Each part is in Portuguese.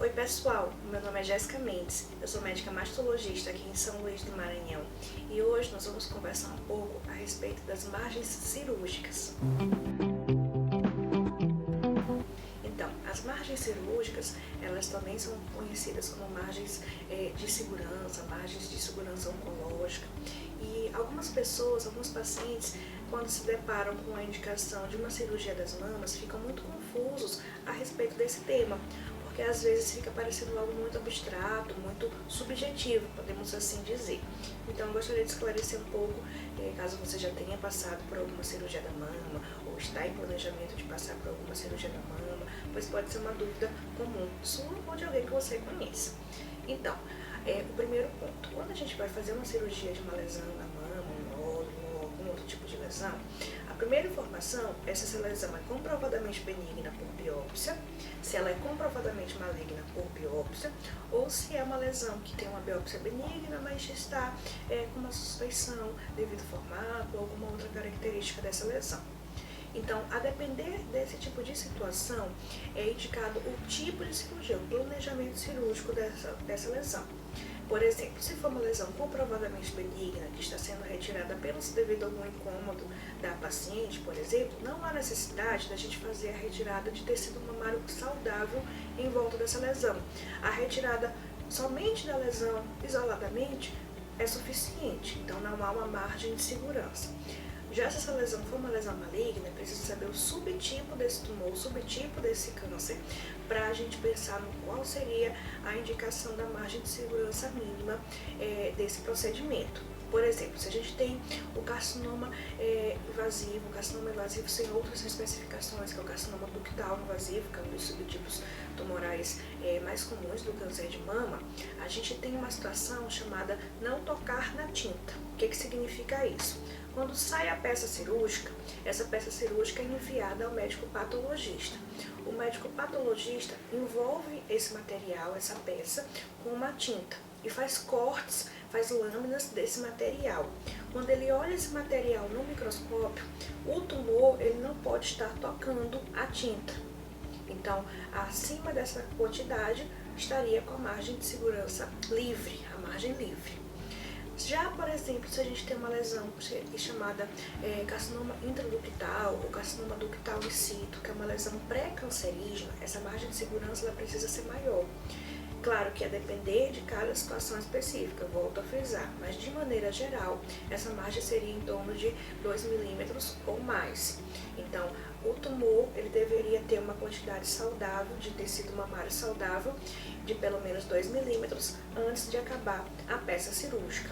Oi pessoal, meu nome é Jéssica Mendes, eu sou médica mastologista aqui em São Luís do Maranhão e hoje nós vamos conversar um pouco a respeito das margens cirúrgicas. Então, as margens cirúrgicas, elas também são conhecidas como margens de segurança oncológica. E algumas pessoas, alguns pacientes, quando se deparam com a indicação de uma cirurgia das mamas, ficam muito confusos a respeito desse tema, porque às vezes fica parecendo algo muito abstrato, muito subjetivo, podemos assim dizer. Então eu gostaria de esclarecer um pouco, caso você já tenha passado por alguma cirurgia da mama, ou está em planejamento de passar por alguma cirurgia da mama, pois pode ser uma dúvida comum sua ou de alguém que você conheça. Então, o primeiro ponto, quando a gente vai fazer uma cirurgia de uma lesão na mama, um nódulo ou algum outro tipo de lesão, a primeira informação é se essa lesão é comprovadamente benigna por biópsia, se ela é comprovadamente maligna por biópsia, ou se é uma lesão que tem uma biópsia benigna, mas está com uma suspeição devido ao formato ou alguma outra característica dessa lesão. Então, a depender desse tipo de situação, é indicado o tipo de cirurgia, o planejamento cirúrgico dessa lesão. Por exemplo, se for uma lesão comprovadamente benigna, que está sendo retirada apenas devido a algum incômodo da paciente, por exemplo, não há necessidade da gente fazer a retirada de tecido mamário saudável em volta dessa lesão. A retirada somente da lesão, isoladamente, é suficiente, então não há uma margem de segurança. Já se essa lesão for uma lesão maligna, é preciso saber o subtipo desse tumor, o subtipo desse câncer, para a gente pensar no qual seria a indicação da margem de segurança mínima desse procedimento. Por exemplo, se a gente tem o carcinoma invasivo sem outras especificações, que é o carcinoma ductal invasivo, que é um dos subtipos tumorais mais comuns do câncer de mama, a gente tem uma situação chamada não tocar na tinta. O que significa isso? Quando sai a peça cirúrgica, essa peça cirúrgica é enviada ao médico patologista. O médico patologista envolve esse material, essa peça, com uma tinta e faz cortes, faz lâminas desse material. Quando ele olha esse material no microscópio, o tumor ele não pode estar tocando a tinta. Então, acima dessa quantidade, estaria com a margem de segurança livre, a margem livre. Já, por exemplo, se a gente tem uma lesão chamada carcinoma intraductal ou carcinoma ductal in situ, que é uma lesão pré-cancerígena, essa margem de segurança ela precisa ser maior. Claro que a depender de cada situação específica, volto a frisar, mas de maneira geral, essa margem seria em torno de 2 milímetros ou mais. Então, o tumor ele deveria ter uma quantidade saudável de tecido mamário saudável de pelo menos 2 milímetros antes de acabar a peça cirúrgica.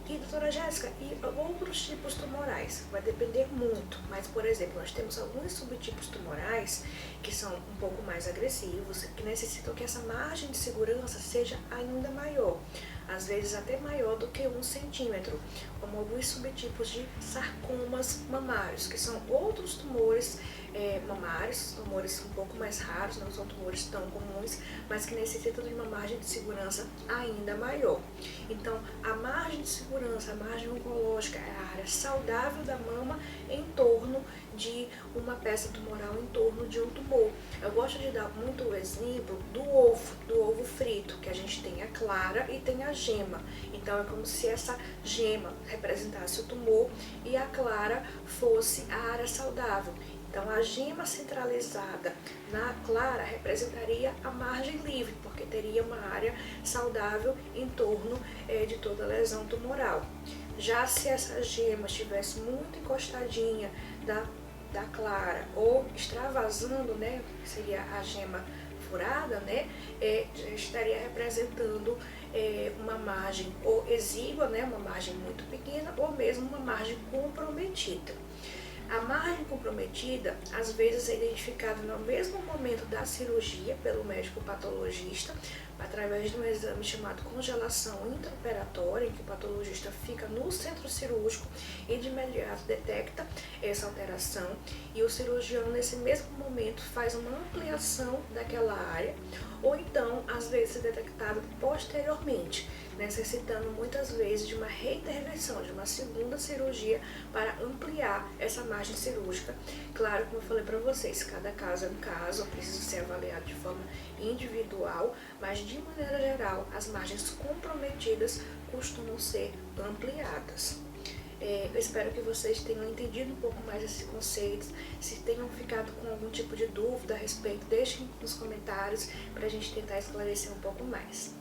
E doutora Jéssica, e outros tipos tumorais? Vai depender muito, mas por exemplo, nós temos alguns subtipos tumorais que são um pouco mais agressivos, que necessitam que essa margem de segurança seja ainda maior, às vezes até maior do que 1 centímetro, como alguns subtipos de sarcomas mamários, que são outros tumores mamários, tumores um pouco mais raros, não são tumores tão comuns, mas que necessitam de uma margem de segurança ainda maior. Então, a margem de segurança, a margem oncológica é a área saudável da mama em torno de uma peça tumoral, em torno de um tumor. Eu gosto de dar muito o exemplo do ovo frito, que a gente tem a clara e tem a gema. Então, é como se essa gema representasse o tumor e a clara fosse a área saudável. Então, a gema centralizada na clara representaria a margem livre, porque teria uma área saudável em torno de toda a lesão tumoral. Já se essa gema estivesse muito encostadinha da clara ou extravasando, né, que seria a gema furada, né, estaria representando uma margem ou exígua, né, uma margem muito pequena, ou mesmo uma margem comprometida. A margem comprometida, às vezes, é identificada no mesmo momento da cirurgia pelo médico patologista, através de um exame chamado congelação intraoperatória, em que o patologista fica no centro cirúrgico e de imediato detecta essa alteração, e o cirurgião nesse mesmo momento faz uma ampliação daquela área, ou então às vezes é detectado posteriormente, necessitando muitas vezes de uma reintervenção, de uma segunda cirurgia para ampliar essa margem cirúrgica. Claro, como eu falei para vocês, cada caso é um caso, precisa ser avaliado de forma individual, mas de maneira geral as margens comprometidas costumam ser ampliadas. Eu espero que vocês tenham entendido um pouco mais esse conceito. Se tenham ficado com algum tipo de dúvida a respeito, deixem nos comentários para a gente tentar esclarecer um pouco mais.